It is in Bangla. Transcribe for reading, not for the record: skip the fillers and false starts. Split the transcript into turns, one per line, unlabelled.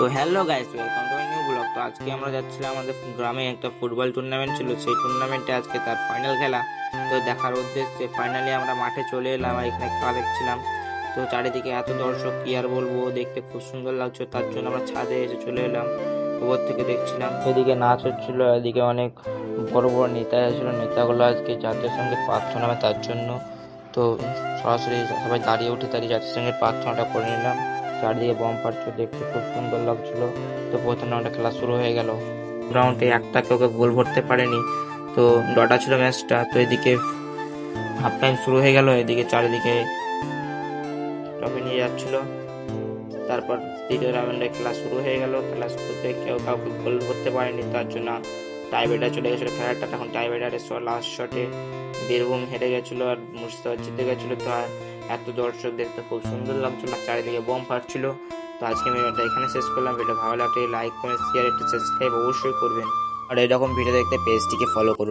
তো hello guys, welcome to my new blog. তো আজকে আমরা যাচ্ছিলাম, আমাদের গ্রামে একটা ফুটবল টুর্নামেন্ট ছিল। সেই টুর্নামেন্টে আজকে তার ফাইনাল খেলা। তো দেখার উদ্দেশ্যে ফাইনালি আমরা মাঠে চলে এলাম আর এখানে খেলা দেখছিলাম। তো চারিদিকে এত দর্শক, কি আর বলবো, দেখতে খুব সুন্দর লাগছে। তার জন্য আমরা ছাদে এসে চলে এলাম, উপর থেকে দেখছিলাম। এদিকে নাচ হচ্ছিল, এদিকে অনেক বড় বড় নেতা ছিল। নেতাগুলো আজকে জাতীয় সঙ্গীত প্রার্থনা হবে তার জন্য। তো সরাসরি সবাই দাঁড়িয়ে উঠে দাঁড়িয়ে জাতীয় সঙ্গীত প্রার্থনাটা করে নিলাম। চারদিকে বম ফাটছে, দেখতে খুব সুন্দর লাগছিল। তো প্রথম রাউন্ডে খেলা শুরু হয়ে গেল। রাউন্ডে একটা কেউ গোল ভরতে পারেনি, তো ডটা ছিল ম্যাচটা। তো এদিকে হাফ টাইম শুরু হয়ে গেল, এদিকে চারিদিকে ট্রফি নিয়ে যাচ্ছিল। তারপর দ্বিতীয় রাউন্ডে খেলা শুরু হয়ে গেল। খেলা শুরুতে কেউ কাউকে গোল করতে পারেনি, তার জন্য টাইব্রেকার চলে গেছিলো খেলাটা। তখন টাইব্রেকারের লাস্ট শটে বীরভূম হেরে গেছিলো আর মুর্শিদাবাদ জিতে গেছিলো। তো এত দর্শক দেখতে খুব সুন্দর লাগছিল, চারিদিকে বম ফাটছিল। তো আজকে ভিডিওটা এখানে শেষ করলাম। ভিডিও ভালো লাগলে লাইক কমেন্ট শেয়ার একটু সাবস্ক্রাইব অবশ্যই করবেন, আর এরকম ভিডিও দেখতে পেজটিকে ফলো করুন।